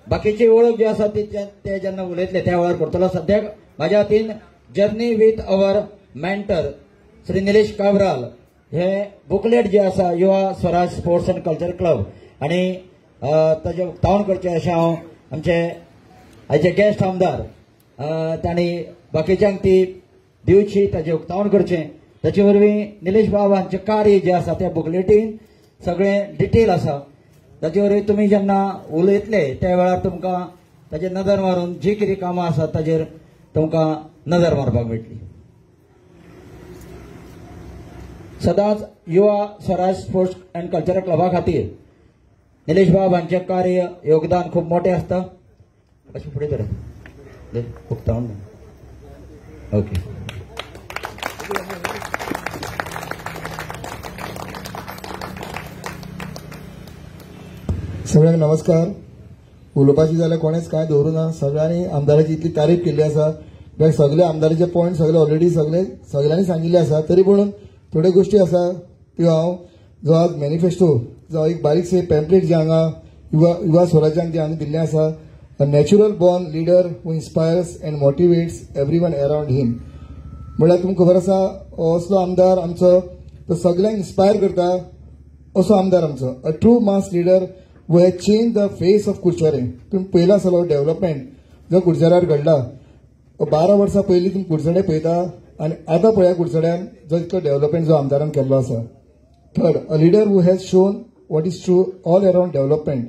बाकीची ओळख जी आसा ते जेन्ना उलयतले त्या वेळार करतलो. सद्याक म्हाज्या हातीन journey with our mentor Shri Nilesh Cabral हे बुकलेट जे आसा युवा Swaraj sports and culture club आणि ताजे उक्तावण करचे अशें हांव आमचे आयचे गेस्ट आमदार तांणी बाकीच्यांक ती दिवची ताजे उक्तावण करचें. ताचे वरवीं निलेश बाब हांचें कार्य जें आसा त्या बुकलेटीन सगळें डिटेल आसा. ताचे वरवीं तुमी जेन्ना उलयतले त्या वेळार तुमकां ताजेर नदर मारून जी कितें कामां आसात ताजेर तुमकां नदर मारपाक मेळटली. सदांच युवा स्वराज स्पोर्ट्स अँड कल्चरल क्लबा खातीर निलेश बाब हांचें कार्य योगदान खूब मोठें आसता. अशें फुडें तर उक्तावण ओके. सगळ्यांक नमस्कार. उलोवपाची जाल्यार कोणेच कांय दवरुना. सगळ्यांनी आमदाराची इतली तारीफ केल्ली आसा. सगळे आमदाराचे पॉयंट सगळे ऑलरेडी सगळ्यांनी सांगिल्ले आसा. तरी पूण थोड्यो गोष्टी आसा त्यो हांव जो आज मॅनिफेस्टो जो एक बारीकशे पॅम्पलेट जे हांगा युवा स्वराज्यान जे हांगा दिल्लें आसा, a natural born leader who inspires and motivates everyone around him. म्हळ्यार तुमकां खबर आसा असलो आमदार आमचो तो सगळ्यांक इन्स्पायर करता असो आमदार आमचो. A true mass leader who has change the face of Curchorem. तुम्ही पयला आसलो डेव्हलपमेंट जो कुडचड्यार घडला. 12 वर्सां पयलीं तुमी कुडचडें पळयता आनी आतां पळया कुडचड्यान जो इतलो डेव्हलपमेंट जो आमदारान केल्लो आसा. Third, a leader who has shown what is true all around development.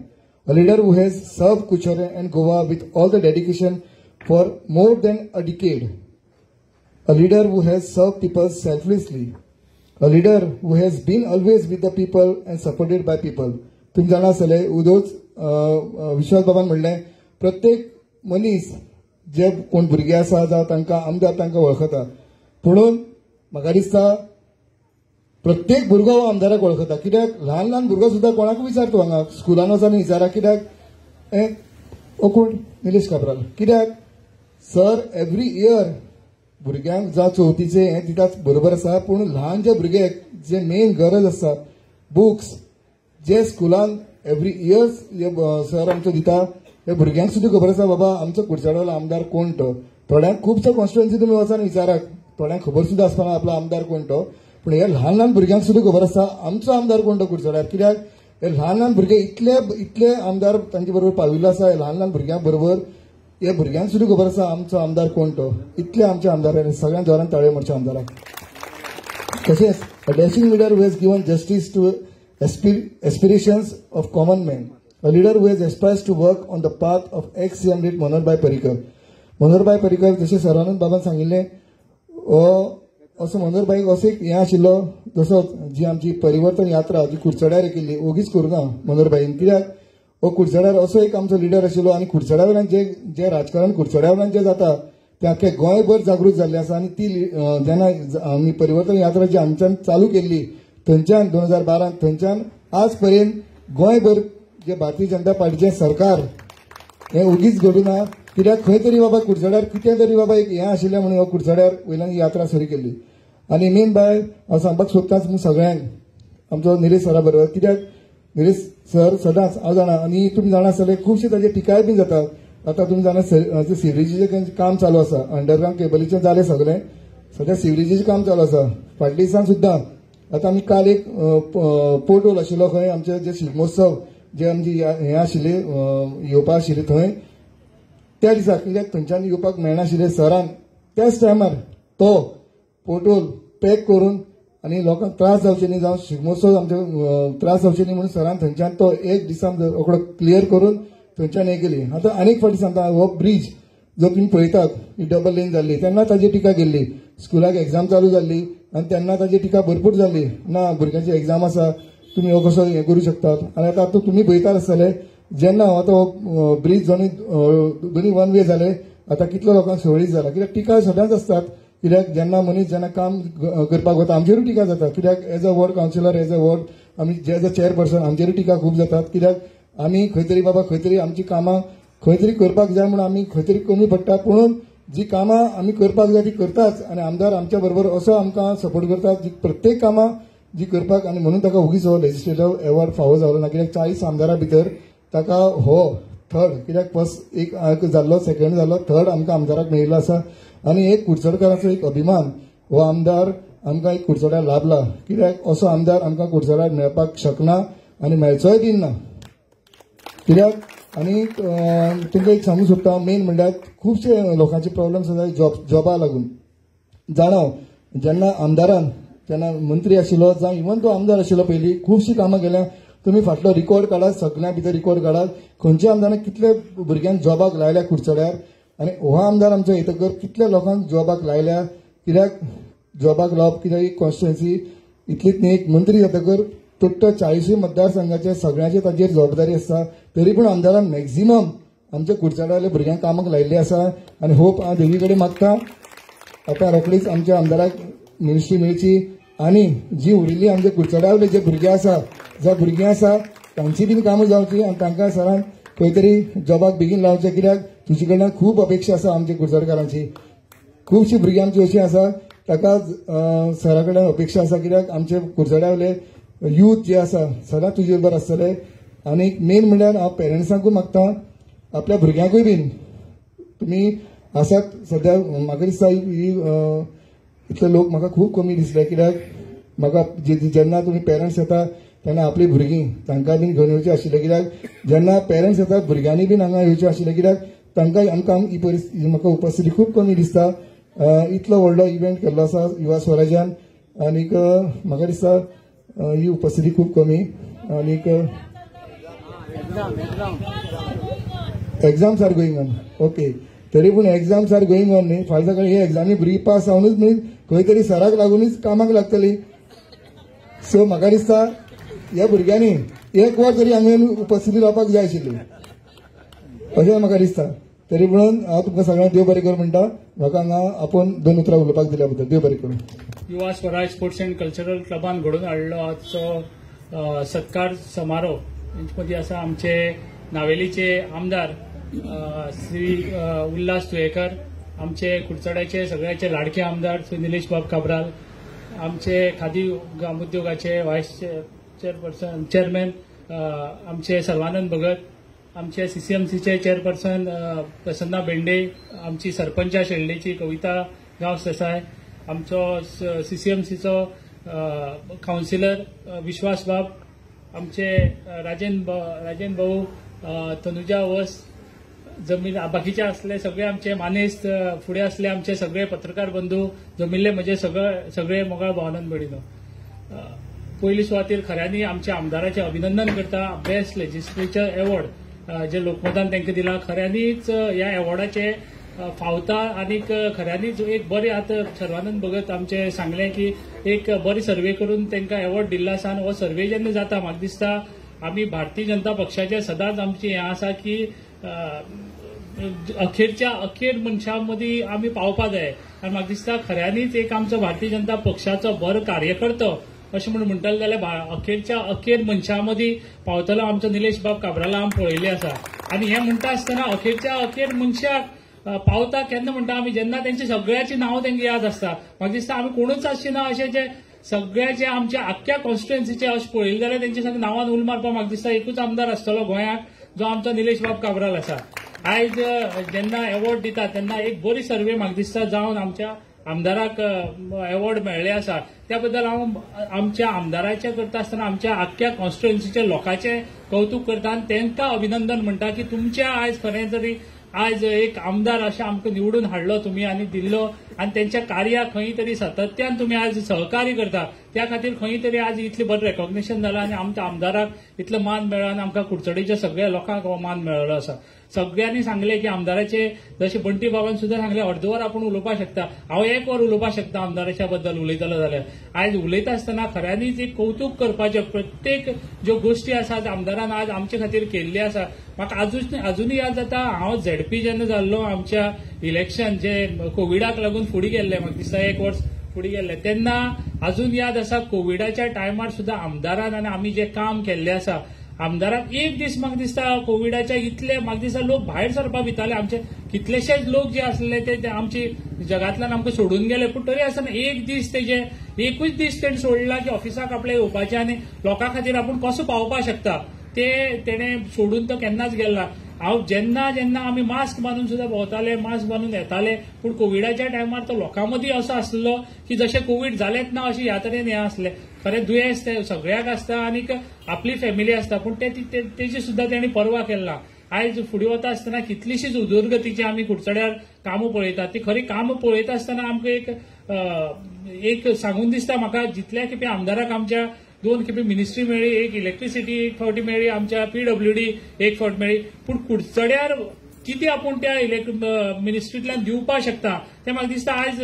A leader who has served Kuchare and Goa with all the dedication for more than a decade. A leader who has served people selflessly. A leader who has been always with the people and supported by people. तुम्ही जाणा आसतले उदोच विश्वास बाबान म्हणलें प्रत्येक मनीस जे कोण भुरगे आसा जावं तांकां आमदार तांकां वळखता. म्हणून म्हाका दिसता प्रत्येक भुरगो हो आमदाराक वळखता. कित्याक ल्हान ल्हान भुरगो सुद्दां कोणाकूय विचारता हांगा स्कुलान वचून विचारा कित्याक कोण निलेश काब्राल. कित्याक सर एवरी इयर भुरग्यांक जावं चवथीचे हें दितात बरोबर आसा. पूण ल्हान जे भुरगे जे मेन गरज आसा बुक्स जे स्कुलान एवरी इयर सर आमचो दिता हे भुरग्यांक सुद्दां खबर आसा बाबा आमचो कुडचडेलो आमदार कोण तो. थोड्यांक खुबशे कॉन्स्टिट्युएन्सी तुमी वचून विचारात थोड्यांक खबर सुद्दां आसपाना आपलो आमदार कोण तो. पूण हे ल्हान ल्हान भुरग्यांक सुद्दां खबर आसा आमचो आमदार कोण तो कुडचड्यार. कित्याक हे ल्हान ल्हान भुरगे इतले आमदार तांचे बरोबर पाविल्लो आसा. हे ल्हान ल्हान भुरग्यां बरोबर हे भुरग्यांक सुद्दां खबर आसा आमचो आमदार कोण तो. इतले आमचे आमदार सगळ्यांत जोरान ताळयो मारचे आमदाराक. तशेंच a dashing leader who has given justice to aspirations of common men. A leader who has aspires to work on the path of ex-CM lead Manohar Parrikar. Manohar Parrikar जशें सरानूच बाबान सांगिल्लें असो मनोहर भाईक असो एक हें आशिल्लो जसो जी आमची परिवर्तन यात्रा जी कुडचड्यार केल्ली ओगीच करूना मनोहर भाईन. कित्याक हो कुडचड्यार असो एक आमचो लिडर आशिल्लो आनी कुडचड्या वयल्यान जे राजकारण कुडचड्या वयल्यान जे जाता ते आख्खे गोंयभर जागृत जाल्लें आसा. आनी ती जेन्ना आमी परिवर्तन यात्रा जी आमच्यान चालू केल्ली थंयच्यान 2012 थंयच्यान आज पर्यंत गोंयभर जे भारतीय जनता पार्टीचें सरकार हें उगीच घडूना. कित्याक खंय तरी बाबा कुडचड्यार कितें तरी बाबा एक हें आशिल्लें म्हणून हो कुडचड्यार वयल्यान यात्रा सुरू केल्ली. आनी मेन बाय हांव सांगपाक सोदताच म्हूण सगळ्यांक आमचो निलेश सरा बरोबर. कित्याक निलेश सर सदांच हांव जाणा आनी तुमी जाणा आसतले खुबशे ताजे टिकाय बी जातात. आतां तुमी जाणा सिवरेजीचें काम चालू आसा. अंडरग्रावंड केबलीचें जालें सगळें. सद्या सिवरेजीचें काम चालू आसा. फाटल्या दिसान सुद्दां आतां आमी काल एक पोर्ट होल आशिल्लो खंय आमचे जे शिगमोत्सव जे आमची हें आशिल्ली येवपा आशिल्ली थंय त्या दिसा कित्याक थंयच्यान येवपाक मेळनाशिल्लें सरान त्याच टायमार तो पोर्ट होल पॅक करून आनी लोकांक त्रास जावचे न्ही जावं शिगमोत्सव आमचे त्रास जावचे न्ही म्हणून सरान थंयच्यान तो एक दिसान रोखडो क्लियर करून थंयच्यान हें केली. आतां आनीक फावटी सांगता हो ब्रीज जो तुमी पळयतात ही डबल लेन जाल्ली तेन्ना ताजी टिका केल्ली. स्कुलाक एक्झाम चालू जाल्ली आनी तेन्ना ताजी टिका भरपूर जाल्ली. ना भुरग्यांची एक्झाम आसा तुमी हो कसो हें करूं शकतात. आनी आतां तुमी पळयतात आसतले जेन्ना आतां ब्रीज दोनी वन वे जाले आतां कितलो लोकांक सवळीक जाला. कित्याक टिका सदांच आसतात. कित्याक जेन्ना मनीस जेन्ना काम करपाक वता आमचेरूय टिका जाता. कित्याक as a ward councillor as a ward आमी एज अ चेअरपर्सन आमचेरूय टिका खूब जातात. कित्याक आमी खंय तरी बाबा खंय तरी आमची कामां खंय तरी करपाक जाय म्हणून आमी खंय तरी कमी पडटा. पूण जी कामां आमी करपाक जाय ती करताच आनी आमदार आमच्या बरोबर असो आमकां सपोर्ट करतात जी प्रत्येक कामां जी करपाक. आनी म्हणून ताका उगीच हो लेजिस्लेटिव्ह एवॉर्ड फावो जालो ना. कित्याक 40 आमदारां भितर ताका हो थर्ड कित्याक फर्स्ट एक जाल्लो सेकंड जाल्लो थर्ड आमकां आमदाराक मेळिल्लो आसा आनी एक कुडचडकाराचो एक अभिमान हो आमदार आमकां एक कुडचड्यार लाभला कित्याक असो आमदार आमकां कुडचड्यार मेळपाक शकना आनी मेळचोय बीन ना कित्याक आनी तुमकां एक सांगूंक सोदता मेन म्हणल्यार खुबशे लोकांचे प्रॉब्लेम्स आसा जॉबा लागून जाणव जेन्ना आमदारान जेन्ना मंत्री आशिल्लो जावं इवन तो आमदार आशिल्लो पयलीं खुबशीं कामां केल्या तुम्ही फाटलो रिकॉर्ड काढात सगळ्या भितर रिकॉर्ड काढात खंयच्या आमदारान कितले भुरग्यांक जॉबाक लायल्या कुडचड्यार आनी हो आमदार आमचो येतकर कितल्या लोकांक जॉबाक लायल्या कित्याक जॉबाक लावप कित्याक एक कॉन्स्टिट्युएन्सी इतलीच न्ही एक मंत्री जातकर टोटल 40 मतदारसंघाचे सगळ्यांचे ताचेर जबाबदारी आसता तरी पूण आमदारान मॅक्झिमम आमच्या कुडचड्यावयल्या भुरग्यांक कामाक लायिल्ले आसा आनी होप हांव देवी कडेन मागता आता रोखडीच आमच्या आमदाराक मिनिस्ट्री मेळची आनी जी उरिल्ली आमच्या कुडचड्यावयले जे भुरगे आसा जे भुरगीं आसा तांची बीन कामां जावची आनी तांकां सरान खंय तरी जॉबाक बेगीन लावचें कित्याक तुजे कडल्यान खूब अपेक्षा आसा आमच्या कुडचडकारांची खुबशीं भुरगीं आमची अशीं आसा ताका सरा कडल्यान अपेक्षा आसा कित्याक आमचे कुडचड्यावयले यूथ जे आसा सदांच तुजे बरोबर आसतले आनी मेन म्हणल्यार हांव पेरंट्सांकूय मागता आपल्या भुरग्यांकूय बीन तुमी आसात सद्या म्हाका दिसता इतले लोक म्हाका खूब कमी दिसले कित्याक म्हाका जेन्ना तुमी पेरंट्स येता तेन्ना आपली भुरगीं तांकां बीन घेवन येवचें आशिल्लें कित्याक जेन्ना पेरंट्स येतात भुरग्यांनी बीन हांगा येवचें आशिल्लें कित्याक तांकां आमकां ही परिस्थिती म्हाका उपस्थिती खूब कमी दिसता इतलो व्हडलो इव्हेंट केल्लो आसा युवा स्वराज्यान आनीक म्हाका दिसता ही उपस्थिती खूब कमी आनीक exams are going on okay तरी पूण एग्जाम्स आर गोईंग ऑन न्ही फाल्यां सकाळीं हे एग्जामी भुरगीं पास जावनूच न्ही खंय तरी सराक लागूनच कामाक लागतली सो म्हाका दिसता ह्या भुरग्यांनी एक वर तरी हांवें उपस्थिती रावपाक जाय आशिल्ली अशें म्हाका दिसता तरी म्हणून हांव तुमकां सगळ्यांक देव बरें कर म्हणटा म्हाका हांगा आपूण 2 उतरां उलोवपाक दिल्या बद्दल देव बरें करूं युवा स्वराज स्पोर्ट्स अँड कल्चरल क्लबान घडोवन हाडलो आजचो सत्कार समारोह हांचे मदीं आसा आमचे नावेलीचे आमदार श्री उल्हास तुयेकर आमचे कुडचड्याचे सगळ्याचे लाडके आमदार श्री निलेश बाब काब्राल आमचे खादी ग्रामोद्योगाचे व्हायस चेअरपर्सन चेअरमॅन आमचे सर्वानंद भगत आमचे सीसीएमसीचे चेअरपर्सन प्रसन्ना बेंडे आमची सरपंचा शेळडेची कविता गांव देसाय आमचो सीसीएमसीचो कावन्सिलर विश्वास बाब आमचे राजेन भाऊ तनुजा वस जमीन बाकीचे असले सगळे आमचे मानेस्त फुडें असले आमचे सगळे पत्रकार बंधू जमिल्ले म्हणजे सगळे मोगाळ भावनान भडिनो पयली सुवातेर खऱ्यांनी आमच्या आमदाराचे अभिनंदन करता बेस्ट लेजिस्लेचर अवॉर्ड जे लोकमतान तांकां दिला खऱ्यांनीच ह्या अवॉर्डाचे फावता आनीक खऱ्यांनीच एक बरे आतां सर्वानंद भगत आमचे सांगले की एक बरी सर्वे करून तांकां अवॉर्ड दिल्लो आसा आनी हो सर्वे जेन्ना जाता म्हाका दिसता आमी भारतीय जनता पक्षाचे सदांच आमची हें आसा की अखेरच्या अखेर मनशां मदीं आमी पावपा जाय आनी म्हाका दिसता खऱ्यांनीच एक आमचो भारतीय जनता पक्षाचो बरो कार्यकर्तो अशें म्हणून म्हणटले जाल्यार अखेरच्या अखेर मनशां मदीं पावतलो आमचो निलेश बाब काब्राला आमी पळयल्ले आसा आनी हें म्हणटा आसतना अखेरच्या अखेर मनशाक पावता केन्ना म्हणटा आमी जेन्ना तेंची सगळ्याची नांव तेंकां याद आसता म्हाका दिसता आमी कोणूच आसची ना अशें जे सगळ्याचे आमच्या आख्ख्या कॉन्स्टिट्युएन्सीचे अशें पळयलें जाल्यार तेंच्या सगळ्या नांवान उल मारपाक म्हाका दिसता एकूच आमदार आसतलो गोंयांत जो आमचो निलेश बाब काब्राल आसा आयज जेन्ना अवॉर्ड दिता तेन्ना एक बरी सर्वे म्हाका दिसता जावन आमच्या आमदाराक अवॉर्ड मेळ्ळे आसा त्या बद्दल हांव आमच्या आमदाराचे करता आसतना आमच्या आख्ख्या कॉन्स्टिट्युएन्सीचे लोकांचे कौतुक करता आनी तांकां अभिनंदन म्हणटा की तुमच्या आयज खरें तरी आज एक आमदार अशें आमकां निवडून हाडलो तुमी आनी दिल्लो आनी तेंच्या कार्याक खंय तरी सातत्यान तुमी आज सहकार्य करता त्या खातीर खंय तरी आज इतलें बरें रेकॉग्निशन जालां आनी आमच्या आमदाराक इतलो मान मेळ्ळो आनी आमकां कुडचडेच्या सगळ्या लोकांक हो मान मेळ्ळो आसा सगळ्यांनी सांगले की आमदाराचे जशें बंटी बाबान सुद्दां सांगले अर्द वर आपूण उलोवपाक शकता हांव 1 वर उलोवपाक शकता आमदाराच्या बद्दल उलयतलो जाल्यार आयज उलयता आसतना खऱ्यांनीच एक कौतुक करपाचें प्रत्येक ज्यो गोश्टी आसात आमदारान आज आमचे खातीर केल्ली आसा म्हाका अजूनय याद जाता हांव झेडपी जेन्ना जाल्लो आमच्या इलेक्शन जे कोविडाक लागून फुडें गेल्ले म्हाका दिसता 1 वर्स फुडें गेल्ले तेन्ना अजून याद आसा कोविडाच्या टायमार सुद्दां आमदारान आनी आमी जें काम केल्लें आसा आमदाराक एक दीस म्हाका दिसता कोविडाच्या इतले म्हाका दिसता लोक भायर सरपाक भिताले आमचे कितलेशेच लोक जे आसले ते आमची जगांतल्यान आमकां सोडून गेले पूण तरी आसतना एक दीस तेजे एकूच दीस तेणें सोडला की ऑफिसाक आपल्या येवपाचें आनी लोकां खातीर आपूण कसो पावपाक शकता ते तेणें सोडून तो केन्नाच गेला हांव जेन्ना जेन्ना आमी मास्क बांदून सुद्दां भोंवताले, मास्क बांदून येताले, पूण कोविडाच्या टायमार तो लोकां मदीं असो आसलो की जशें कोविड जालेंच ना अशें ह्या तरेन हें आसलें. खरें दुयेंस तें सगळ्याक आसता आनीक आपली फॅमिली आसता, पूण तेजी सुद्दां तेणी पर्वा केन्ना. आयज फुडें वता आसतना कितलीशींच उदरगतीची आमी कुडचड्यार कामां पळयतात. ती खरी कामां पळयता आसतना आमकां एक सांगून दिसता म्हाका, जितल्या खेपे आमदाराक आमच्या 2 खेपे मिनिस्ट्री मेळ्ळी, एक इलेक्ट्रिसिटी एक फावटी मेळ्ळी, आमच्या PWD एक फावट मेळ्ळी, पूण कुडचड्यार कितें आपूण त्या मिनिस्ट्रींतल्यान दिवपाक शकता तें म्हाका दिसता आयज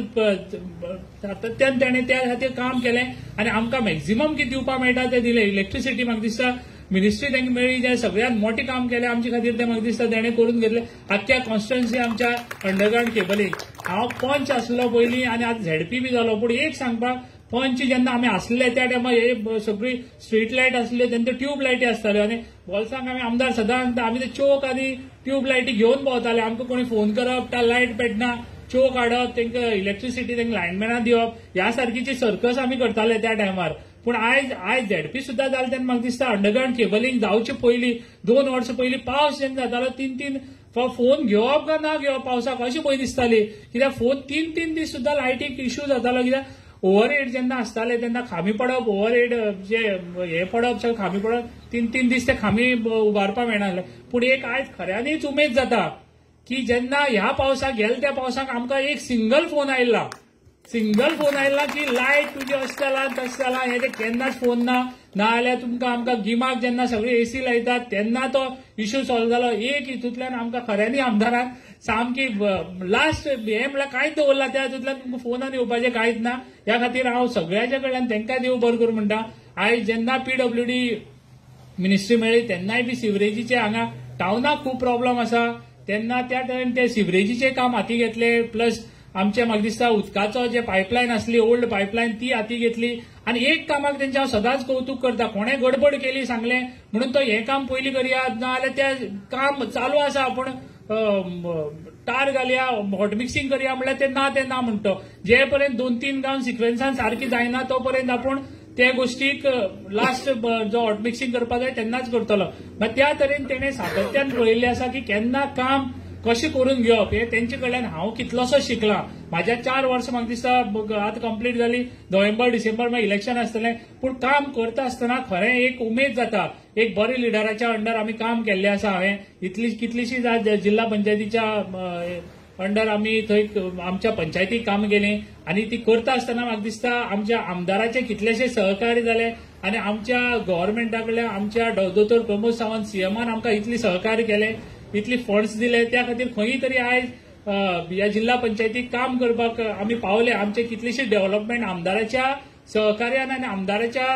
सातत्यान तेणें त्या खातीर काम केलें आनी आमकां मॅक्झिमम कितें दिवपाक मेळटा तें दिलें. इलेक्ट्रिसिटी म्हाका दिसता मिनिस्ट्री तांकां मेळ्ळी, जें सगळ्यांत मोठें काम केलें आमचे खातीर तें म्हाका दिसता तेणें करून घेतलें. आख्ख्या कॉन्स्टिट्युएन्सी आमच्या अंडरग्राउंड केबलींग. हांव पंच आसलो पयलीं आनी आतां ZP बी जालो, पूण एक सांगपाक, पंच जेन्ना आमी आसले त्या टायमार हे सगळी स्ट्रीट लायट आसल्यो तेन्ना ट्यूब लायटी आसताल्यो आनी बोल्सांक आमी आमदार सदां सांगता आमी ते चोक आनी ट्यूब लायटी घेवन भोंवताले. आमकां कोणी फोन करप, लायट पेटना, चोक हाडप, तांकां इलेक्ट्रिसिटी तांकां लायनमॅनां दिवप, ह्या सारकीची सर्कस आमी करताले त्या टायमार. पूण आयज ZP सुद्दां जालें तेन्ना म्हाका दिसता अंडरग्राउंड केबलींग जावचे पयलीं 2 वर्सां पयलीं पावस जेन्ना जातालो 3 फोन घेवप काय ना घेवप पावसाक अशी भंय दिसताली. कित्याक फोन 3 दीस सुद्दां लायटीक इश्यू जातालो. कित्याक ओव्हरहेड जेन्ना आसताले तेन्ना खामी पडप, ओव्हरहेड जे हे पडप खामी पडप, 3 दीस ते खामी उबारपाक मेळनासले. पूण एक आयज खऱ्यांनीच उमेद जाता की जेन्ना ह्या पावसाक गेल्या त्या पावसाक आमकां एक सिंगल फोन आयिल्ला की लायट तुजी अशें जाला तशें जाला, हे केन्नाच फोन ना जाल्यार तुमकां आमकां गिमाक जेन्ना सगळी AC लायतात तेन्ना तो इश्यू सॉल्व जालो. एक हितूंतल्यान आमकां खऱ्यांनी आमदारान सामकी लास्ट हे म्हळ्यार कांयच दवरला, त्या हितूंतल्यान तुमकां फोनान येवपाचें कांयच ना. ह्या खातीर हांव सगळ्याच्या कडल्यान तांकां देव बरें करूं म्हणटा. आयज जेन्ना PWD मिनिस्ट्री मेळ्ळी तेन्नाय बी सिवरेजीचे हांगा टावनाक खूब प्रॉब्लेम आसा, तेन्ना त्या टायमार ते सिवरेजीचें काम हाती घेतलें. प्लस आमचे म्हाका दिसता उदकाचो जे पायपलायन आसली ओल्ड पायपलायन ती हाती घेतली आनी एक कामाक तेंचे हांव सदांच कौतुक करता. कोणें गडबड केली सांगलें म्हणून तो हें काम पयलीं करया नाजाल्यार तें काम चालू आसा पूण टार घालया, हॉट मिक्सिंग करया म्हणल्यार तें ना म्हणटा. जे पर्यंत 2-3 गांव सिक्वेन्सान सारकी जायना तो पर्यंत आपूण त्या गोष्टीक लास्ट जो हॉट मिक्सिंग करपाक जाय तेन्नाच करतलो. त्या तरेन तेणें सातत्यान पळयल्लें आसा की केन्ना काम कशें करून घेवप हे तेंचे कडल्यान हांव कितलोसो शिकलां. म्हाज्या 4 वर्सां म्हाका दिसता आतां कंप्लीट जाली, नोव्हेंबर-डिसेंबर मागीर इलेक्शन आसतलें, पूण काम करता आसतना खरें एक उमेद जाता. एक बरे लिडराच्या अंडर आमी काम केल्लें आसा. हांवें कितलीशींच आज जिल्हा पंचायतीच्या अंडर आमी थंय आमच्या पंचायतीक काम केलें आनी ती करता आसतना म्हाका दिसता आमच्या आमदाराचे कितलेशे सहकार्य जाले आनी आमच्या गव्हर्मेंटा कडल्यान आमच्या दोतोर प्रमोद सावंत CMन आमकां इतली सहकार्य केलें, इतली फंड्स दिले. त्या खातीर खंय तरी आयज ह्या जिल्हा पंचायतीक काम करपाक आमी पावले. आमचे कितलीशीच डेव्हलपमेंट आमदाराच्या सहकार्यान आनी आमदाराच्या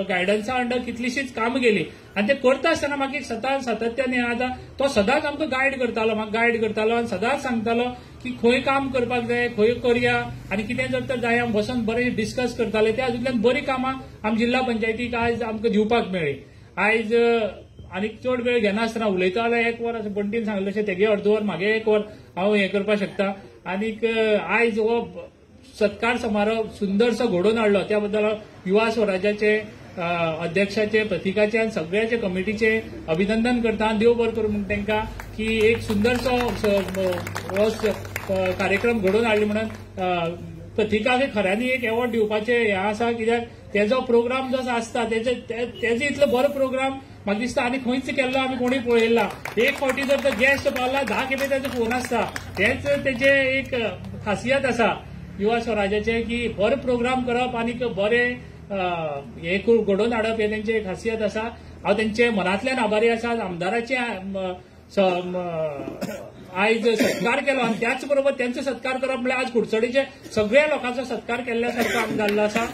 गायडन्सा अंडर कितलीशीच कामां गेली आनी ते करता आसतना म्हाका एक सातत्यान हें आतां तो सदांच आमकां गायड करतालो, म्हाका गायड करतालो आनी सदांच सांगतालो की खंय काम करपाक जाय, खंय करया आनी कितें जर तर जाय बसून बरें डिस्कस करताले. त्या हातूंतल्यान बरीं कामां आमी जिल्हा पंचायतीक आयज आमकां दिवपाक मेळ्ळी. आयज आनी चड वेळ घेनासतना उलयता जाल्यार 1 वर अशें बंटीन सांगलें तशें तेगे 1.5 वर म्हागे 1 वर हांव हें करपाक शकता. आनीक आयज हो सत्कार समारोह सुंदरसो घडोवन हाडलो त्या बद्दल युवा स्वराज्याचे अध्यक्षाचे, प्रतीकाचे आनी सगळ्याचे कमिटीचे अभिनंदन करता. देव बरें करूं म्हणून तांकां की एक सुंदरसो कार्यक्रम घडोवन हाडले म्हणून प्रतीकाक खऱ्यांनी एक एवॉर्ड दिवपाचें हें आसा. कित्याक तेजो प्रोग्राम जो आसता तेजो इतलो बरो प्रोग्राम म्हाका दिसता आनी खंयच केल्लो आमी कोणी पळयला. एक फावटी जर तो गेस्ट पावला 10 खेपे तेजो फोन आसता. तेच तेजे एक खासियत आसा युवा स्वराज्याचे की बरो प्रोग्राम करप आनीक बरें हे घडोवन हाडप हे तेंचे खासियत आसा. हांव तेंचे मनांतल्यान आभारी आसा. आमदाराचे आयज सत्कार केलो आनी त्याच बरोबर तेंचो सत्कार करप म्हळ्यार आज कुडचडेचे सगळ्या लोकांचो सत्कार केल्ल्या सारको आमी जाल्लो आसा.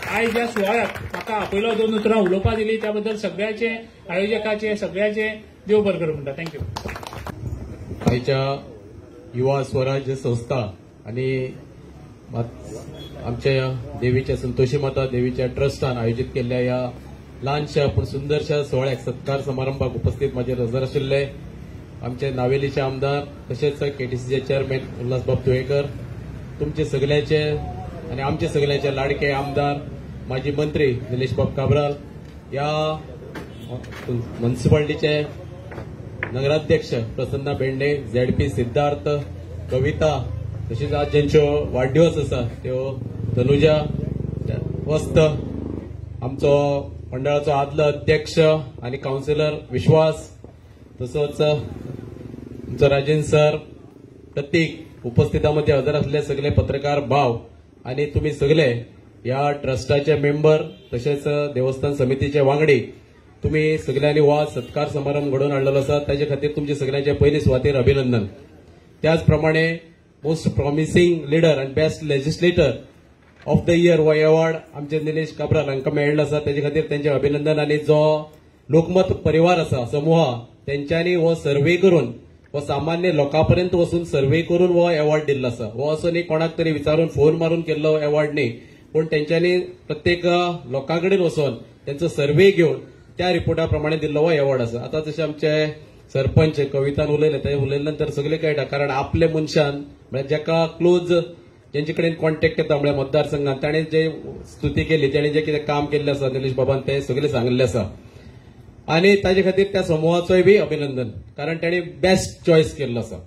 आयज ह्या सुवाळ्याक म्हाका आपयलो 2 उतरां उलोवपाक दिली त्या बद्दल सगळ्याचे आयोजकाचे सगळ्याचे देव बरें करूं म्हणटा. थँक्यू. आयच्या युवा स्वराज्य संस्था आणि आमच्या देवीच्या संतोषी माता देवीच्या ट्रस्टान आयोजित केल्ल्या ह्या ल्हानशा पूण सुंदरशा सुवाळ्याक सत्कार समारंभाक उपस्थित माझे हजर आशिल्ले आमचे नावेलीचे आमदार तशेंच KTCचे चेअरमॅन उल्हासबाब तुयेकर, तुमचे सगळ्याचे आणि आमचे सगळ्याचे लाडके आमदार माजी मंत्री निलेश बाब काब्राल, या म्युन्सिपालिटीचे नगराध्यक्ष प्रसन्ना बेंडे, झेडपी सिद्धार्थ, कविता, तशीच आज ज्यांच्यो वाढदिवस आसा त्यो तनुजा वस्त, आमचो मंडळाचो आदलो अध्यक्ष आणि काउन्सिलर विश्वास, तसोच आमचो राजेंद्र सर, प्रतीक, उपस्थितांमध्ये हजर असलेले सगळे पत्रकार भाव आणि तुम्ही सगळे या ट्रस्टाचे मेंबर तसेच देवस्थान समितीचे वांगडी, तुम्ही सगळ्यांनी हो सत्कार समारंभ घडवून हाडलेलो आसा त्याच्या खातीर तुमचे सगळ्यांचे पयली सुवातेर अभिनंदन. त्याचप्रमाणे most promising leader and best legislator of the year हो अवॉर्ड आमचे निलेश काब्राल हांकां मेळिल्लो आसा त्याच्या खातीर त्यांचे अभिनंदन. आणि जो लोकमत परिवार आसा समूह त्यांच्यानी हो सर्वे करून हो सामान्य लोकांपर्यंत वचून सर्वे करून हो अवॉर्ड दिल्लो आसा. हो असो न्ही कोणाक तरी विचारून फोन मारून केल्लो अवॉर्ड न्ही, पण त्यांच्यानी प्रत्येक लोकांकडेन वचून त्यांचो सर्वे घेवन त्या रिपोर्टा प्रमाणे दिल्लो हो अवॉर्ड आसा. आता जसे आमचे सरपंच कवितान उलयले ते उलयले नंतर सगळे कळटा, कारण आपले मनशान म्हणजे जाका क्लोज ज्यांचे कडेन कॉन्टॅक्ट येता म्हणजे मतदारसंघात ताणें जे स्तुती केली, ताणें जे कितें काम केल्लें आसा निलेश बाबान ते सगळे सांगिल्ले आसा. आणि ताजे खातीर त्या समूहाचोय बी अभिनंदन, कारण ताणें बेस्ट चॉयस केल्लो आसा.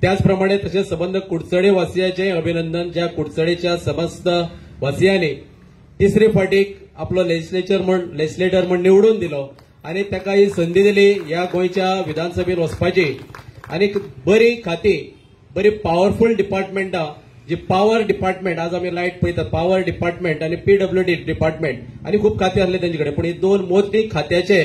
त्याचप्रमाणे तशेंच संबंध कुडचडे वासियाचेय अभिनंदन, ज्या कुडचडेच्या समस्त वासियांनी तिसरी फाटीक आपलो लेजिस्लेटर म्हण निवडून दिलो आणि ताका ही संधी दिली ह्या गोंयच्या विधानसभेत वचपाची. आणि बरी खाती, बरी पॉवरफुल डिपार्टमेंटा, जी पॉवर डिपार्टमेंट आज आम्ही लाईट पळयतात, पॉवर डिपार्टमेंट आणि पीडब्ल्यूडी डिपार्टमेंट आणि खूप खाते असले त्यांचे कडेन, पण ही दोन मोठी खात्याचे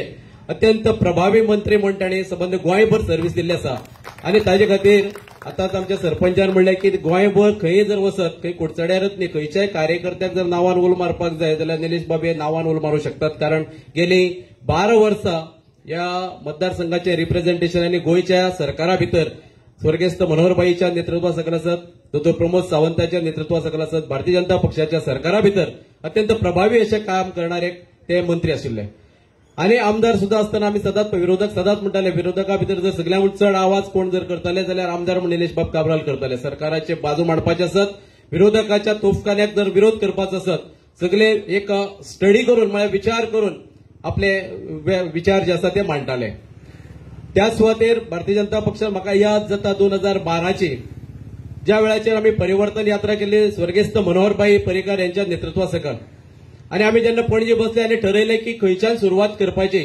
अत्यंत प्रभावी मंत्री म्हण ताणें संबंध गोंयभर सर्व्हिस दिल्ली आसा. आणि ताजे खातीर आतांच आमच्या सरपंचान म्हणलें की गोंयभर खंय जर वचत, खंय कुडचड्यारच न्ही, खंयच्याय कार्यकर्त्याक जर नांवान उलो मारपाक जाय जाल्यार निलेश बाबे नांवान उलो मारूं शकतात. कारण गेली 12 वर्सां या मतदारसंघाचे रिप्रेझेंटेशन आणि गोंयच्या सरकारा भितर स्वर्गेस्त मनोहरबाईच्या नेतृत्वा सकल आसत, दोतोर प्रमोद सावंताच्या नेतृत्वा सकल आसत, भारतीय जनता पक्षाच्या सरकारा भितर अत्यंत प्रभावी असे काम करणारे ते मंत्री आशिल्ले. आणि आमदार सुद्धा असताना आम्ही सदांच विरोधक सदांच म्हणटाले, विरोधका भितर जर सगळ्यांत चड आवाज कोण जर करताले जाल्यार आमदार म्हण निलेश बाब काब्राल करताले. सरकाराचे बाजू मांडपाचे आसत, विरोधकाच्या तोफखान्याक जर विरोध करपाचो आसत, सगळे एक स्टडी करून म्हणजे विचार करून आपले विचार जे आसा ते मांडटाले. त्या सुवातेर भारतीय जनता पक्षान म्हाका याद जाता 2012ची, ज्या वेळाचेर आम्ही परिवर्तन यात्रा केली स्वर्गेस्त मनोहरबाई पर्रीकार यांच्या नेतृत्वा सकल. आणि आम्ही जेन्ना पणजे बसले आणि ठरयले की खंयच्यान सुरवात करपाची,